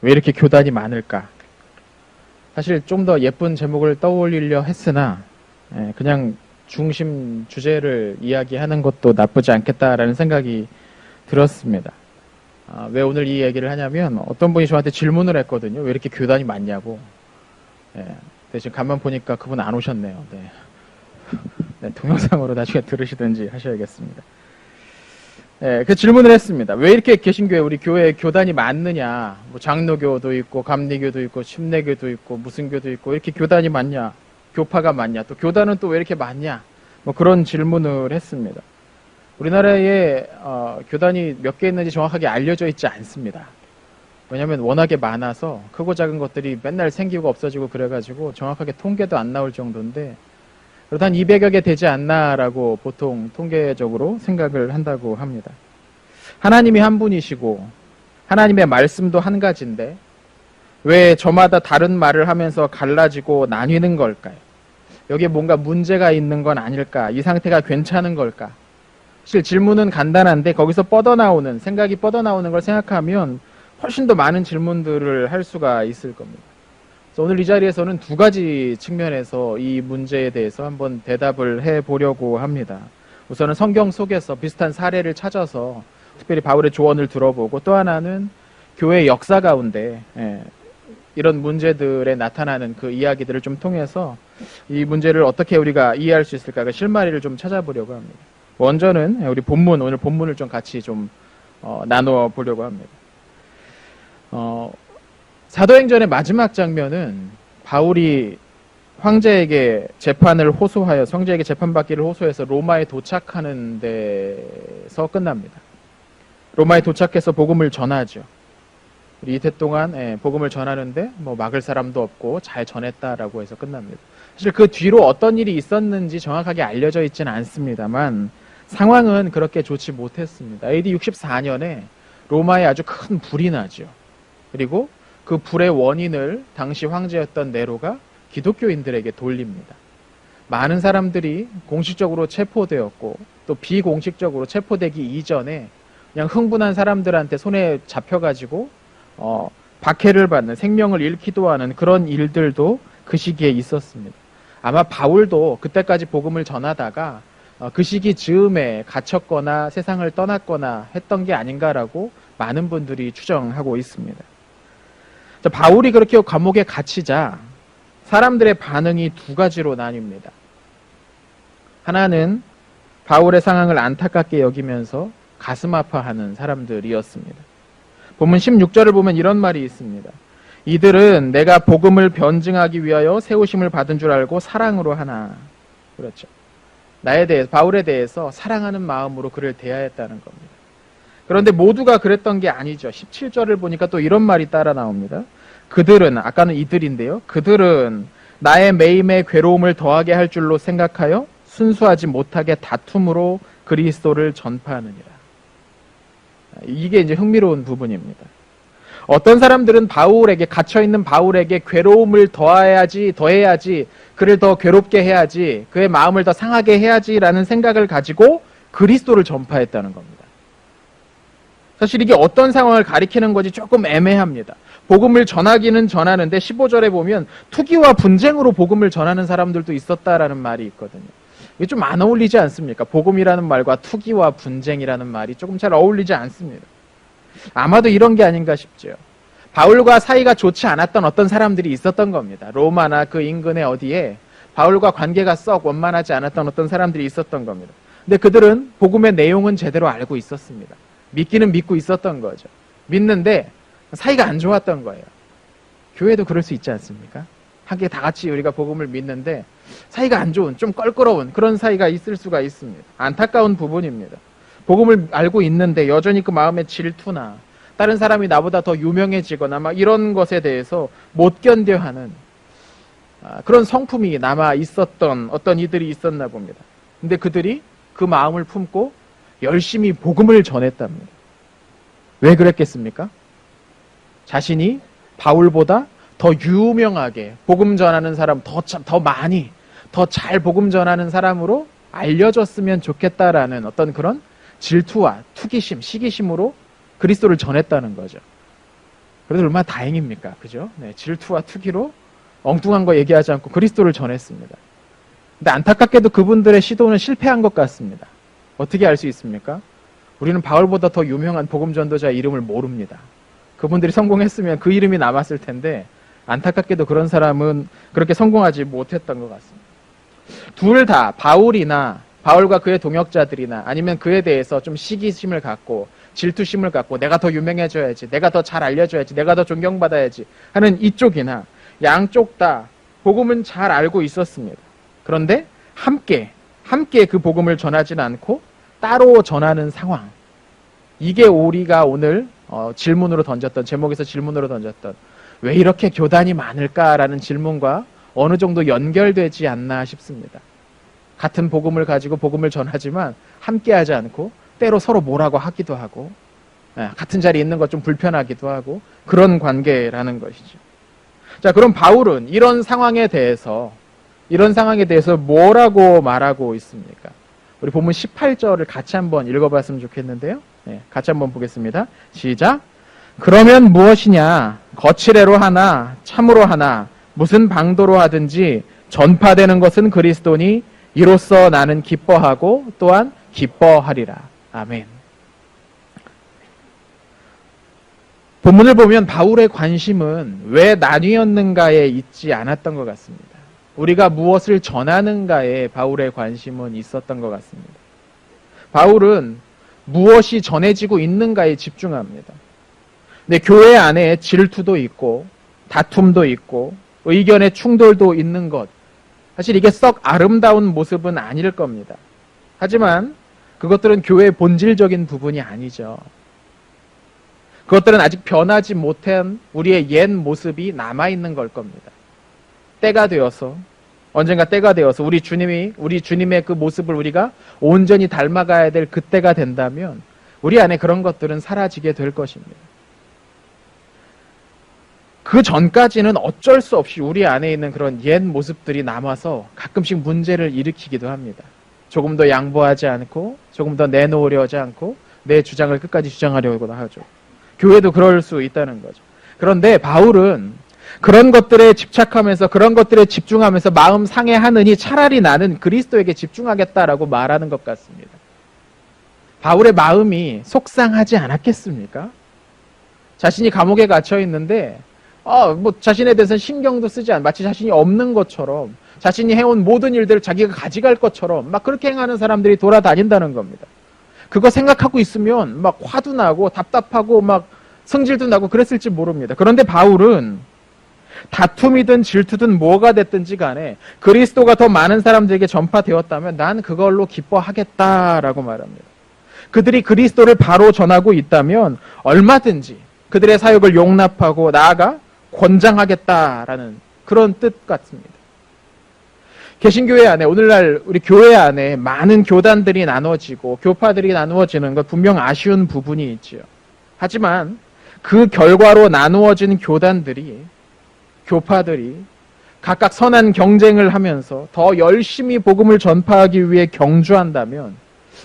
왜 이렇게 교단이 많을까? 사실 좀 더 예쁜 제목을 떠올리려 했으나 그냥 중심 주제를 이야기하는 것도 나쁘지 않겠다라는 생각이 들었습니다. 왜 오늘 이 얘기를 하냐면 어떤 분이 저한테 질문을 했거든요. 왜 이렇게 교단이 많냐고. 지금 간만 보니까 그분 안 오셨네요. 네, 동영상으로 나중에 들으시든지 하셔야겠습니다. 그 질문을 했습니다. 왜 이렇게 개신교회 우리 교회에 교단이 많느냐? 뭐 장로교도 있고 감리교도 있고 침례교도 있고 무슨 교도 있고 이렇게 교단이 많냐? 교파가 많냐? 또 교단은 또 왜 이렇게 많냐? 뭐 그런 질문을 했습니다. 우리나라에 교단이 몇 개 있는지 정확하게 알려져 있지 않습니다. 왜냐하면 워낙에 많아서 크고 작은 것들이 맨날 생기고 없어지고 그래가지고 정확하게 통계도 안 나올 정도인데 그래도 한 200여 개 되지 않나라고 보통 통계적으로 생각을 한다고 합니다. 하나님이 한 분이시고 하나님의 말씀도 한 가지인데 왜 저마다 다른 말을 하면서 갈라지고 나뉘는 걸까요? 여기에 뭔가 문제가 있는 건 아닐까? 이 상태가 괜찮은 걸까? 사실 질문은 간단한데 거기서 생각이 뻗어나오는 걸 생각하면 훨씬 더 많은 질문들을 할 수가 있을 겁니다. 그래서 오늘 이 자리에서는 두 가지 측면에서 이 문제에 대해서 한번 대답을 해보려고 합니다. 우선은 성경 속에서 비슷한 사례를 찾아서 특별히 바울의 조언을 들어보고 또 하나는 교회의 역사 가운데 이런 문제들에 나타나는 그 이야기들을 좀 통해서 이 문제를 어떻게 우리가 이해할 수 있을까 그 실마리를 좀 찾아보려고 합니다. 먼저는 우리 오늘 본문을 좀 같이 좀 나누어 보려고 합니다. 사도행전의 마지막 장면은 바울이 황제에게 황제에게 재판받기를 호소해서 로마에 도착하는 데서 끝납니다. 로마에 도착해서 복음을 전하죠. 우리 이태 동안 복음을 전하는데 뭐 막을 사람도 없고 잘 전했다라고 해서 끝납니다. 사실 그 뒤로 어떤 일이 있었는지 정확하게 알려져 있지는 않습니다만 상황은 그렇게 좋지 못했습니다. AD 64년에 로마에 아주 큰 불이 나죠. 그리고 그 불의 원인을 당시 황제였던 네로가 기독교인들에게 돌립니다. 많은 사람들이 공식적으로 체포되었고 또 비공식적으로 체포되기 이전에 그냥 흥분한 사람들한테 손에 잡혀가지고 박해를 받는 생명을 잃기도 하는 그런 일들도 그 시기에 있었습니다. 아마 바울도 그때까지 복음을 전하다가 그 시기 즈음에 갇혔거나 세상을 떠났거나 했던 게 아닌가라고 많은 분들이 추정하고 있습니다. 바울이 그렇게 감옥에 갇히자 사람들의 반응이 두 가지로 나뉩니다. 하나는 바울의 상황을 안타깝게 여기면서 가슴 아파하는 사람들이었습니다. 본문 16절을 보면 이런 말이 있습니다. 이들은 내가 복음을 변증하기 위하여 세우심을 받은 줄 알고 사랑으로 하나. 그렇죠. 바울에 대해서 사랑하는 마음으로 그를 대하였다는 겁니다. 그런데 모두가 그랬던 게 아니죠. 17절을 보니까 또 이런 말이 따라 나옵니다. 그들은, 아까는 이들인데요. 그들은 나의 매임에 괴로움을 더하게 할 줄로 생각하여 순수하지 못하게 다툼으로 그리스도를 전파하느니라. 이게 이제 흥미로운 부분입니다. 어떤 사람들은 갇혀있는 바울에게 괴로움을 더해야지, 그를 더 괴롭게 해야지, 그의 마음을 더 상하게 해야지라는 생각을 가지고 그리스도를 전파했다는 겁니다. 사실 이게 어떤 상황을 가리키는 건지 조금 애매합니다. 복음을 전하기는 전하는데 15절에 보면 투기와 분쟁으로 복음을 전하는 사람들도 있었다라는 말이 있거든요. 이게 좀 안 어울리지 않습니까? 복음이라는 말과 투기와 분쟁이라는 말이 조금 잘 어울리지 않습니다. 아마도 이런 게 아닌가 싶죠. 바울과 사이가 좋지 않았던 어떤 사람들이 있었던 겁니다. 로마나 그 인근의 어디에 바울과 관계가 썩 원만하지 않았던 어떤 사람들이 있었던 겁니다. 근데 그들은 복음의 내용은 제대로 알고 있었습니다. 믿기는 믿고 있었던 거죠. 믿는데 사이가 안 좋았던 거예요. 교회도 그럴 수 있지 않습니까? 함께 다 같이 우리가 복음을 믿는데 사이가 안 좋은, 좀 껄끄러운 그런 사이가 있을 수가 있습니다. 안타까운 부분입니다. 복음을 알고 있는데 여전히 그 마음의 질투나 다른 사람이 나보다 더 유명해지거나 막 이런 것에 대해서 못 견뎌하는 그런 성품이 남아 있었던 어떤 이들이 있었나 봅니다. 근데 그들이 그 마음을 품고 열심히 복음을 전했답니다. 왜 그랬겠습니까? 자신이 바울보다 더 유명하게 복음 전하는 사람, 더 많이, 더 잘 복음 전하는 사람으로 알려졌으면 좋겠다라는 어떤 그런 질투와 투기심, 시기심으로 그리스도를 전했다는 거죠. 그래도 얼마나 다행입니까? 그죠? 네, 질투와 투기로 엉뚱한 거 얘기하지 않고 그리스도를 전했습니다. 근데 안타깝게도 그분들의 시도는 실패한 것 같습니다. 어떻게 알 수 있습니까? 우리는 바울보다 더 유명한 복음 전도자의 이름을 모릅니다. 그분들이 성공했으면 그 이름이 남았을 텐데 안타깝게도 그런 사람은 그렇게 성공하지 못했던 것 같습니다. 둘 다 바울과 그의 동역자들이나 아니면 그에 대해서 좀 시기심을 갖고 질투심을 갖고 내가 더 유명해져야지, 내가 더 잘 알려줘야지, 내가 더 존경받아야지 하는 이쪽이나 양쪽 다 복음은 잘 알고 있었습니다. 그런데 함께 그 복음을 전하지는 않고 따로 전하는 상황. 이게 우리가 오늘 질문으로 던졌던, 제목에서 질문으로 던졌던 왜 이렇게 교단이 많을까라는 질문과 어느 정도 연결되지 않나 싶습니다. 같은 복음을 가지고 복음을 전하지만 함께 하지 않고 때로 서로 뭐라고 하기도 하고 같은 자리에 있는 것 좀 불편하기도 하고 그런 관계라는 것이죠. 자, 그럼 바울은 이런 상황에 대해서 뭐라고 말하고 있습니까? 우리 본문 18절을 같이 한번 읽어봤으면 좋겠는데요. 같이 한번 보겠습니다. 시작. 그러면 무엇이냐? 거칠애로 하나 참으로 하나 무슨 방도로 하든지 전파되는 것은 그리스도니 이로써 나는 기뻐하고 또한 기뻐하리라. 아멘. 본문을 보면 바울의 관심은 왜 나뉘었는가에 있지 않았던 것 같습니다. 우리가 무엇을 전하는가에 바울의 관심은 있었던 것 같습니다. 바울은 무엇이 전해지고 있는가에 집중합니다. 근데 교회 안에 질투도 있고 다툼도 있고 의견의 충돌도 있는 것, 사실 이게 썩 아름다운 모습은 아닐 겁니다. 하지만 그것들은 교회의 본질적인 부분이 아니죠. 그것들은 아직 변하지 못한 우리의 옛 모습이 남아있는 걸 겁니다. 언젠가 때가 되어서 우리 주님의 그 모습을 우리가 온전히 닮아가야 될 그때가 된다면 우리 안에 그런 것들은 사라지게 될 것입니다. 그 전까지는 어쩔 수 없이 우리 안에 있는 그런 옛 모습들이 남아서 가끔씩 문제를 일으키기도 합니다. 조금 더 양보하지 않고 조금 더 내놓으려 하지 않고 내 주장을 끝까지 주장하려고 하죠. 교회도 그럴 수 있다는 거죠. 그런데 바울은 그런 것들에 집착하면서 그런 것들에 집중하면서 마음 상해하느니 차라리 나는 그리스도에게 집중하겠다라고 말하는 것 같습니다. 바울의 마음이 속상하지 않았겠습니까? 자신이 감옥에 갇혀 있는데 자신에 대해서는 신경도 쓰지 않고 마치 자신이 없는 것처럼 자신이 해온 모든 일들을 자기가 가져갈 것처럼 막 그렇게 행하는 사람들이 돌아다닌다는 겁니다. 그거 생각하고 있으면 막 화도 나고 답답하고 막 성질도 나고 그랬을지 모릅니다. 그런데 바울은 다툼이든 질투든 뭐가 됐든지 간에 그리스도가 더 많은 사람들에게 전파되었다면 난 그걸로 기뻐하겠다라고 말합니다. 그들이 그리스도를 바로 전하고 있다면 얼마든지 그들의 사역을 용납하고 나아가 권장하겠다라는 그런 뜻 같습니다. 개신교회 안에 오늘날 우리 교회 안에 많은 교단들이 나눠지고 교파들이 나누어지는 것 분명 아쉬운 부분이 있지요. 하지만 그 결과로 나누어진 교파들이 각각 선한 경쟁을 하면서 더 열심히 복음을 전파하기 위해 경주한다면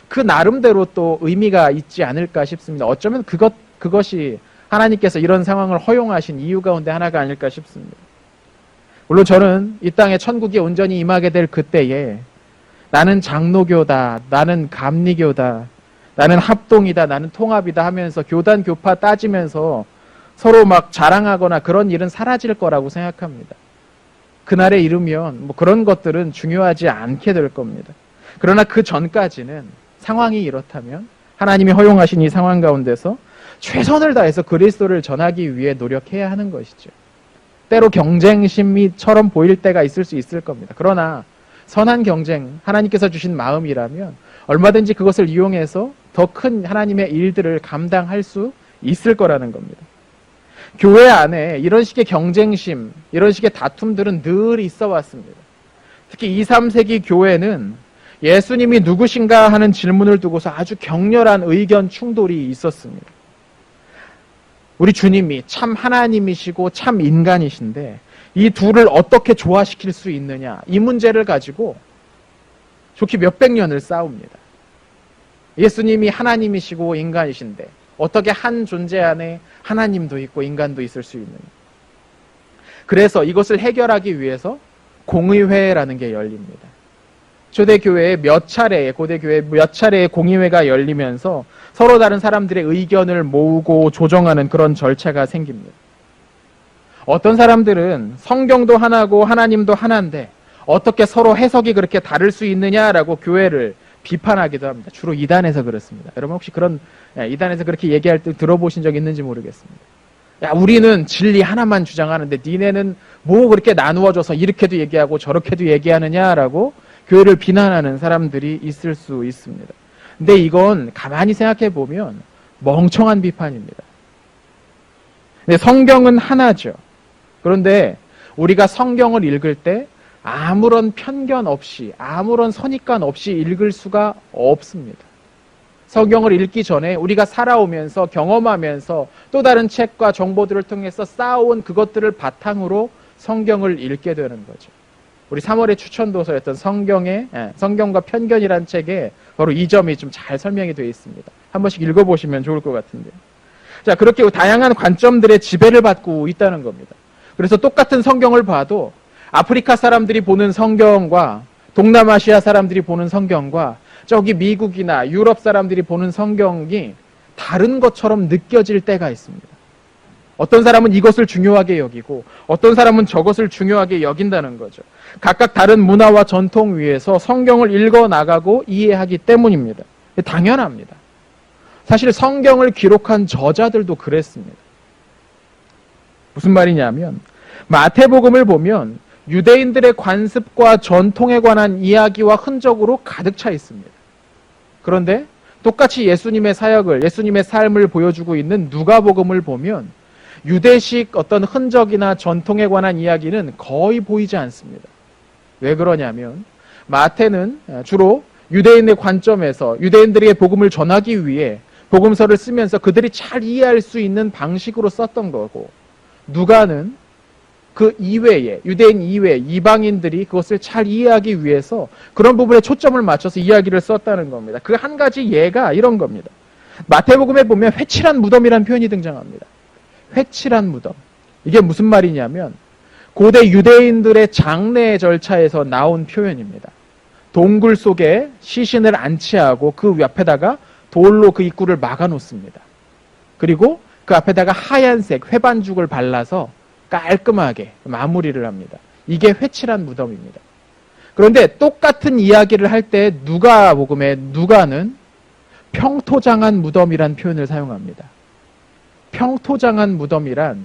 그 나름대로 또 의미가 있지 않을까 싶습니다. 어쩌면 그것이 하나님께서 이런 상황을 허용하신 이유 가운데 하나가 아닐까 싶습니다. 물론 저는 이 땅에 천국이 온전히 임하게 될 그때에 나는 장로교다, 나는 감리교다, 나는 합동이다, 나는 통합이다 하면서 교단 교파 따지면서 서로 막 자랑하거나 그런 일은 사라질 거라고 생각합니다. 그날에 이르면 그런 것들은 중요하지 않게 될 겁니다. 그러나 그 전까지는 상황이 이렇다면 하나님이 허용하신 이 상황 가운데서 최선을 다해서 그리스도를 전하기 위해 노력해야 하는 것이죠. 때로 경쟁심이처럼 보일 때가 있을 수 있을 겁니다. 그러나 선한 경쟁, 하나님께서 주신 마음이라면 얼마든지 그것을 이용해서 더 큰 하나님의 일들을 감당할 수 있을 거라는 겁니다. 교회 안에 이런 식의 경쟁심, 이런 식의 다툼들은 늘 있어 왔습니다. 특히 2, 3세기 교회는 예수님이 누구신가 하는 질문을 두고서 아주 격렬한 의견 충돌이 있었습니다. 우리 주님이 참 하나님이시고 참 인간이신데 이 둘을 어떻게 조화시킬 수 있느냐, 이 문제를 가지고 좋게 몇백 년을 싸웁니다. 예수님이 하나님이시고 인간이신데 어떻게 한 존재 안에 하나님도 있고 인간도 있을 수 있느냐. 그래서 이것을 해결하기 위해서 공의회라는 게 열립니다. 초대교회에 몇 차례, 고대교회에 몇 차례의 공의회가 열리면서 서로 다른 사람들의 의견을 모으고 조정하는 그런 절차가 생깁니다. 어떤 사람들은 성경도 하나고 하나님도 하나인데 어떻게 서로 해석이 그렇게 다를 수 있느냐라고 교회를 비판하기도 합니다. 주로 이단에서 그렇습니다. 여러분 혹시 그런 이단에서 그렇게 얘기할 때 들어보신 적 있는지 모르겠습니다. 야, 우리는 진리 하나만 주장하는데 니네는 뭐 그렇게 나누어져서 이렇게도 얘기하고 저렇게도 얘기하느냐라고 교회를 비난하는 사람들이 있을 수 있습니다. 근데 이건 가만히 생각해 보면 멍청한 비판입니다. 근데 성경은 하나죠. 그런데 우리가 성경을 읽을 때 아무런 편견 없이, 아무런 선입관 없이 읽을 수가 없습니다. 성경을 읽기 전에 우리가 살아오면서 경험하면서 또 다른 책과 정보들을 통해서 쌓아온 그것들을 바탕으로 성경을 읽게 되는 거죠. 우리 3월의 추천도서였던 성경과 편견이라는 책에 바로 이 점이 좀 잘 설명이 되어 있습니다. 한 번씩 읽어보시면 좋을 것 같은데요. 자, 그렇게 다양한 관점들의 지배를 받고 있다는 겁니다. 그래서 똑같은 성경을 봐도 아프리카 사람들이 보는 성경과 동남아시아 사람들이 보는 성경과 저기 미국이나 유럽 사람들이 보는 성경이 다른 것처럼 느껴질 때가 있습니다. 어떤 사람은 이것을 중요하게 여기고 어떤 사람은 저것을 중요하게 여긴다는 거죠. 각각 다른 문화와 전통 위에서 성경을 읽어나가고 이해하기 때문입니다. 당연합니다. 사실 성경을 기록한 저자들도 그랬습니다. 무슨 말이냐면 마태복음을 보면 유대인들의 관습과 전통에 관한 이야기와 흔적으로 가득 차 있습니다. 그런데 똑같이 예수님의 사역을, 예수님의 삶을 보여주고 있는 누가복음을 보면 유대식 어떤 흔적이나 전통에 관한 이야기는 거의 보이지 않습니다. 왜 그러냐면 마태는 주로 유대인의 관점에서 유대인들에게 복음을 전하기 위해 복음서를 쓰면서 그들이 잘 이해할 수 있는 방식으로 썼던 거고, 누가는 그 이외에, 유대인 이외에 이방인들이 그것을 잘 이해하기 위해서 그런 부분에 초점을 맞춰서 이야기를 썼다는 겁니다. 그 한 가지 예가 이런 겁니다. 마태복음에 보면 회칠한 무덤이라는 표현이 등장합니다. 회칠한 무덤. 이게 무슨 말이냐면 고대 유대인들의 장례 절차에서 나온 표현입니다. 동굴 속에 시신을 안치하고 그 옆에다가 돌로 그 입구를 막아놓습니다. 그리고 그 앞에다가 하얀색 회반죽을 발라서 깔끔하게 마무리를 합니다. 이게 회칠한 무덤입니다. 그런데 똑같은 이야기를 할 때 누가복음에 누가는 평토장한 무덤이란 표현을 사용합니다. 평토장한 무덤이란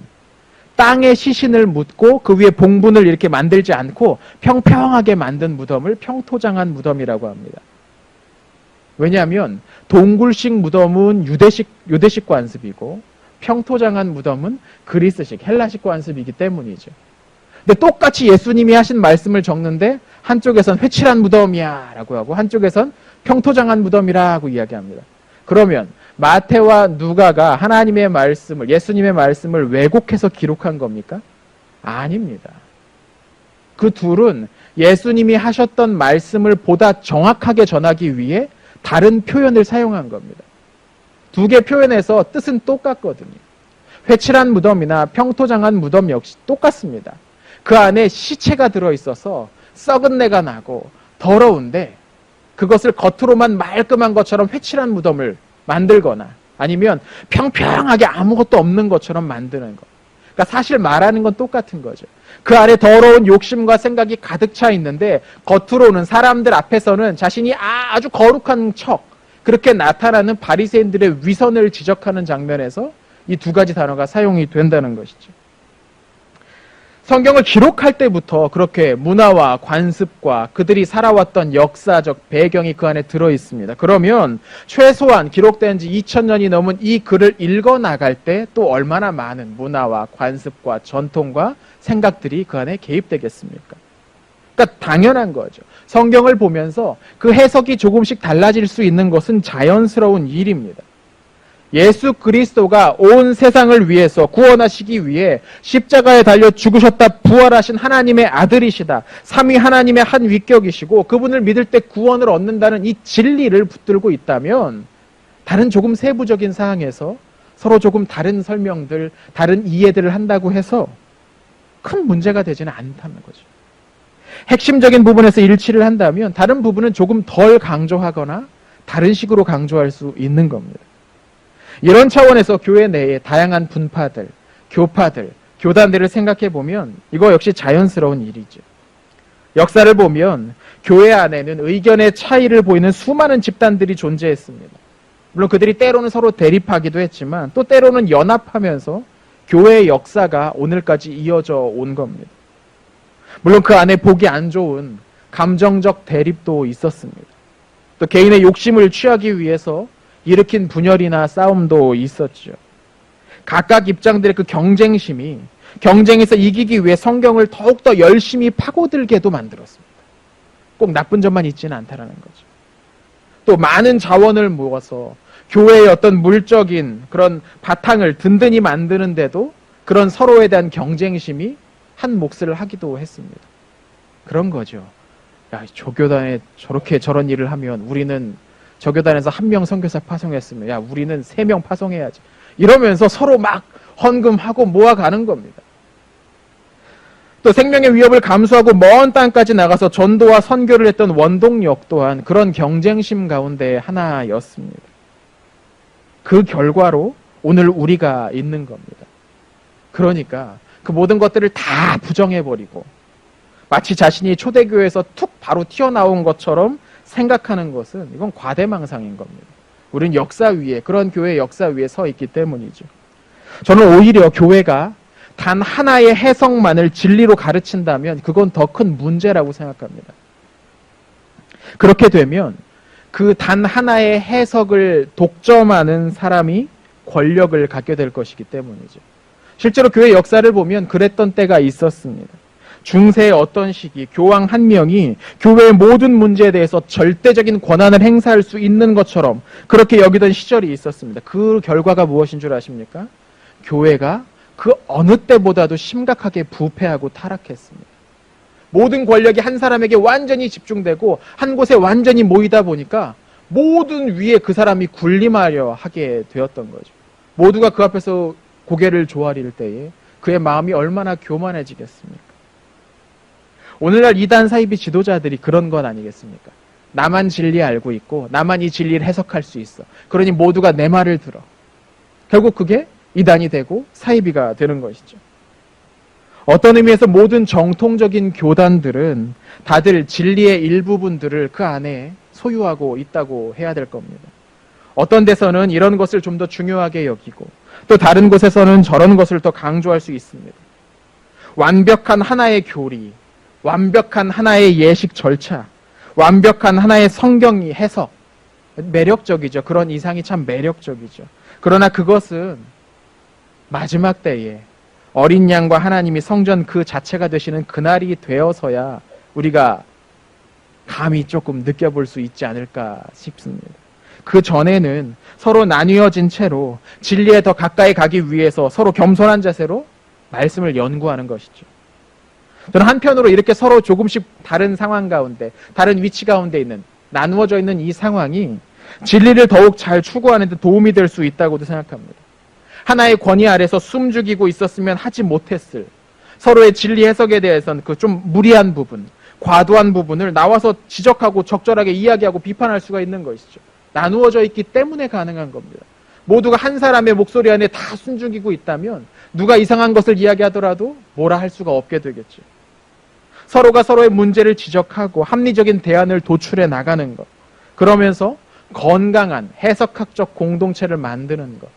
땅에 시신을 묻고 그 위에 봉분을 이렇게 만들지 않고 평평하게 만든 무덤을 평토장한 무덤이라고 합니다. 왜냐하면 동굴식 무덤은 유대식 관습이고 평토장한 무덤은 그리스식, 헬라식 관습이기 때문이죠. 근데 똑같이 예수님이 하신 말씀을 적는데 한쪽에선 회칠한 무덤이야 라고 하고 한쪽에선 평토장한 무덤이라고 이야기합니다. 그러면 마태와 누가가 하나님의 말씀을, 예수님의 말씀을 왜곡해서 기록한 겁니까? 아닙니다. 그 둘은 예수님이 하셨던 말씀을 보다 정확하게 전하기 위해 다른 표현을 사용한 겁니다. 두 개 표현에서 뜻은 똑같거든요. 회칠한 무덤이나 평토장한 무덤 역시 똑같습니다. 그 안에 시체가 들어있어서 썩은 내가 나고 더러운데 그것을 겉으로만 말끔한 것처럼 회칠한 무덤을 만들거나 아니면 평평하게 아무것도 없는 것처럼 만드는 것. 그러니까 사실 말하는 건 똑같은 거죠. 그 안에 더러운 욕심과 생각이 가득 차 있는데 겉으로는 사람들 앞에서는 자신이 아주 거룩한 척 그렇게 나타나는 바리새인들의 위선을 지적하는 장면에서 이 두 가지 단어가 사용이 된다는 것이죠. 성경을 기록할 때부터 그렇게 문화와 관습과 그들이 살아왔던 역사적 배경이 그 안에 들어있습니다. 그러면 최소한 기록된 지 2000년이 넘은 이 글을 읽어나갈 때 또 얼마나 많은 문화와 관습과 전통과 생각들이 그 안에 개입되겠습니까? 그러니까 당연한 거죠. 성경을 보면서 그 해석이 조금씩 달라질 수 있는 것은 자연스러운 일입니다. 예수 그리스도가 온 세상을 위해서 구원하시기 위해 십자가에 달려 죽으셨다 부활하신 하나님의 아들이시다. 삼위 하나님의 한 위격이시고 그분을 믿을 때 구원을 얻는다는 이 진리를 붙들고 있다면 다른 조금 세부적인 사항에서 서로 조금 다른 설명들, 다른 이해들을 한다고 해서 큰 문제가 되지는 않다는 거죠. 핵심적인 부분에서 일치를 한다면 다른 부분은 조금 덜 강조하거나 다른 식으로 강조할 수 있는 겁니다. 이런 차원에서 교회 내에 다양한 분파들, 교파들, 교단들을 생각해 보면 이거 역시 자연스러운 일이죠. 역사를 보면 교회 안에는 의견의 차이를 보이는 수많은 집단들이 존재했습니다. 물론 그들이 때로는 서로 대립하기도 했지만 또 때로는 연합하면서 교회의 역사가 오늘까지 이어져 온 겁니다. 물론 그 안에 보기 안 좋은 감정적 대립도 있었습니다. 또 개인의 욕심을 취하기 위해서 일으킨 분열이나 싸움도 있었죠. 각각 입장들의 그 경쟁심이 경쟁에서 이기기 위해 성경을 더욱더 열심히 파고들게도 만들었습니다. 꼭 나쁜 점만 있지는 않다라는 거죠. 또 많은 자원을 모아서 교회의 어떤 물적인 그런 바탕을 든든히 만드는데도 그런 서로에 대한 경쟁심이 한 몫을 하기도 했습니다. 그런 거죠. 야, 조교단에 저렇게 저런 일을 하면 우리는 저교단에서 1명 선교사 파송했으면 야, 우리는 3명 파송해야지. 이러면서 서로 막 헌금하고 모아가는 겁니다. 또 생명의 위협을 감수하고 먼 땅까지 나가서 전도와 선교를 했던 원동력 또한 그런 경쟁심 가운데 하나였습니다. 그 결과로 오늘 우리가 있는 겁니다. 그러니까 그 모든 것들을 다 부정해버리고 마치 자신이 초대교회에서 툭 바로 튀어나온 것처럼 생각하는 것은 이건 과대망상인 겁니다. 우리는 역사 위에, 그런 교회의 역사 위에 서 있기 때문이죠. 저는 오히려 교회가 단 하나의 해석만을 진리로 가르친다면 그건 더 큰 문제라고 생각합니다. 그렇게 되면 그 단 하나의 해석을 독점하는 사람이 권력을 갖게 될 것이기 때문이죠. 실제로 교회 역사를 보면 그랬던 때가 있었습니다. 중세의 어떤 시기 교황 한 명이 교회의 모든 문제에 대해서 절대적인 권한을 행사할 수 있는 것처럼 그렇게 여기던 시절이 있었습니다. 그 결과가 무엇인 줄 아십니까? 교회가 그 어느 때보다도 심각하게 부패하고 타락했습니다. 모든 권력이 한 사람에게 완전히 집중되고 한 곳에 완전히 모이다 보니까 모든 위에 그 사람이 군림하려 하게 되었던 거죠. 모두가 그 앞에서 고개를 조아릴 때에 그의 마음이 얼마나 교만해지겠습니까? 오늘날 이단 사이비 지도자들이 그런 건 아니겠습니까? 나만 진리 알고 있고 나만 이 진리를 해석할 수 있어. 그러니 모두가 내 말을 들어. 결국 그게 이단이 되고 사이비가 되는 것이죠. 어떤 의미에서 모든 정통적인 교단들은 다들 진리의 일부분들을 그 안에 소유하고 있다고 해야 될 겁니다. 어떤 데서는 이런 것을 좀 더 중요하게 여기고 또 다른 곳에서는 저런 것을 더 강조할 수 있습니다. 완벽한 하나의 교리, 완벽한 하나의 예식 절차, 완벽한 하나의 성경이 해석, 매력적이죠. 그런 이상이 참 매력적이죠. 그러나 그것은 마지막 때에 어린 양과 하나님이 성전 그 자체가 되시는 그날이 되어서야 우리가 감히 조금 느껴볼 수 있지 않을까 싶습니다. 그 전에는 서로 나뉘어진 채로 진리에 더 가까이 가기 위해서 서로 겸손한 자세로 말씀을 연구하는 것이죠. 저는 한편으로 이렇게 서로 조금씩 다른 상황 가운데, 다른 위치 가운데 있는, 나누어져 있는 이 상황이 진리를 더욱 잘 추구하는 데 도움이 될 수 있다고도 생각합니다. 하나의 권위 아래서 숨죽이고 있었으면 하지 못했을 서로의 진리 해석에 대해서는 그 좀 무리한 부분, 과도한 부분을 나와서 지적하고 적절하게 이야기하고 비판할 수가 있는 것이죠. 나누어져 있기 때문에 가능한 겁니다. 모두가 한 사람의 목소리 안에 다 숨죽이고 있다면 누가 이상한 것을 이야기하더라도 뭐라 할 수가 없게 되겠죠. 서로가 서로의 문제를 지적하고 합리적인 대안을 도출해 나가는 것. 그러면서 건강한 해석학적 공동체를 만드는 것.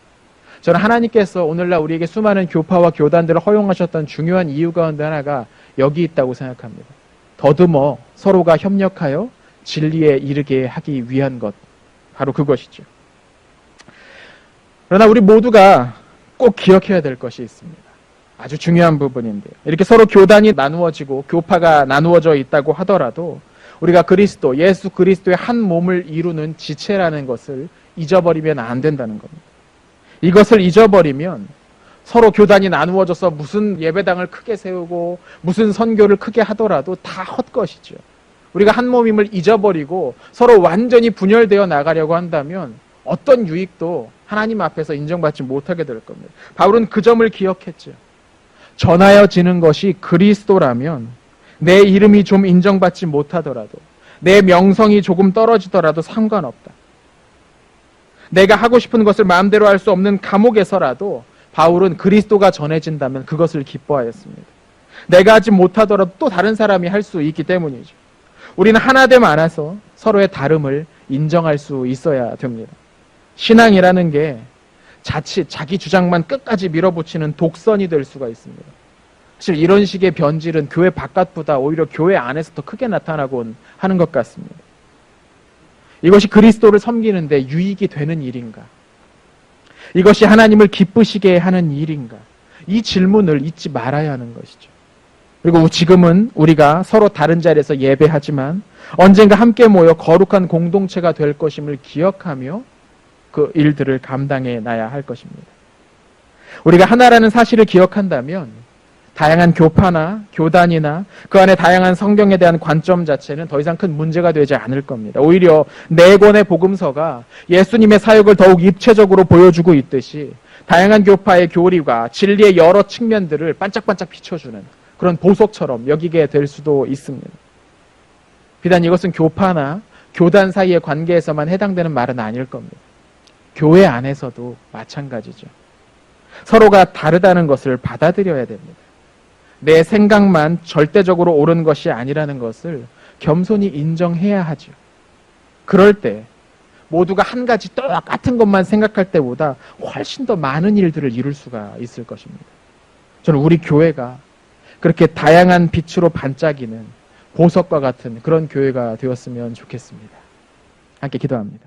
저는 하나님께서 오늘날 우리에게 수많은 교파와 교단들을 허용하셨던 중요한 이유 가운데 하나가 여기 있다고 생각합니다. 더듬어 서로가 협력하여 진리에 이르게 하기 위한 것. 바로 그것이죠. 그러나 우리 모두가 꼭 기억해야 될 것이 있습니다. 아주 중요한 부분인데요. 이렇게 서로 교단이 나누어지고 교파가 나누어져 있다고 하더라도 우리가 그리스도, 예수 그리스도의 한 몸을 이루는 지체라는 것을 잊어버리면 안 된다는 겁니다. 이것을 잊어버리면 서로 교단이 나누어져서 무슨 예배당을 크게 세우고 무슨 선교를 크게 하더라도 다 헛것이죠. 우리가 한 몸임을 잊어버리고 서로 완전히 분열되어 나가려고 한다면 어떤 유익도 하나님 앞에서 인정받지 못하게 될 겁니다. 바울은 그 점을 기억했죠. 전하여지는 것이 그리스도라면 내 이름이 좀 인정받지 못하더라도, 내 명성이 조금 떨어지더라도 상관없다. 내가 하고 싶은 것을 마음대로 할 수 없는 감옥에서라도 바울은 그리스도가 전해진다면 그것을 기뻐하였습니다. 내가 하지 못하더라도 또 다른 사람이 할 수 있기 때문이죠. 우리는 하나됨 안에서 서로의 다름을 인정할 수 있어야 됩니다. 신앙이라는 게 자칫 자기 주장만 끝까지 밀어붙이는 독선이 될 수가 있습니다. 사실 이런 식의 변질은 교회 바깥보다 오히려 교회 안에서 더 크게 나타나곤 하는 것 같습니다. 이것이 그리스도를 섬기는데 유익이 되는 일인가? 이것이 하나님을 기쁘시게 하는 일인가? 이 질문을 잊지 말아야 하는 것이죠. 그리고 지금은 우리가 서로 다른 자리에서 예배하지만 언젠가 함께 모여 거룩한 공동체가 될 것임을 기억하며 그 일들을 감당해 놔야 할 것입니다. 우리가 하나라는 사실을 기억한다면 다양한 교파나 교단이나 그 안에 다양한 성경에 대한 관점 자체는 더 이상 큰 문제가 되지 않을 겁니다. 오히려 네 권의 복음서가 예수님의 사역을 더욱 입체적으로 보여주고 있듯이 다양한 교파의 교리가 진리의 여러 측면들을 반짝반짝 비춰주는 그런 보석처럼 여기게 될 수도 있습니다. 비단 이것은 교파나 교단 사이의 관계에서만 해당되는 말은 아닐 겁니다. 교회 안에서도 마찬가지죠. 서로가 다르다는 것을 받아들여야 됩니다. 내 생각만 절대적으로 옳은 것이 아니라는 것을 겸손히 인정해야 하죠. 그럴 때 모두가 한 가지 똑같은 것만 생각할 때보다 훨씬 더 많은 일들을 이룰 수가 있을 것입니다. 저는 우리 교회가 그렇게 다양한 빛으로 반짝이는 보석과 같은 그런 교회가 되었으면 좋겠습니다. 함께 기도합니다.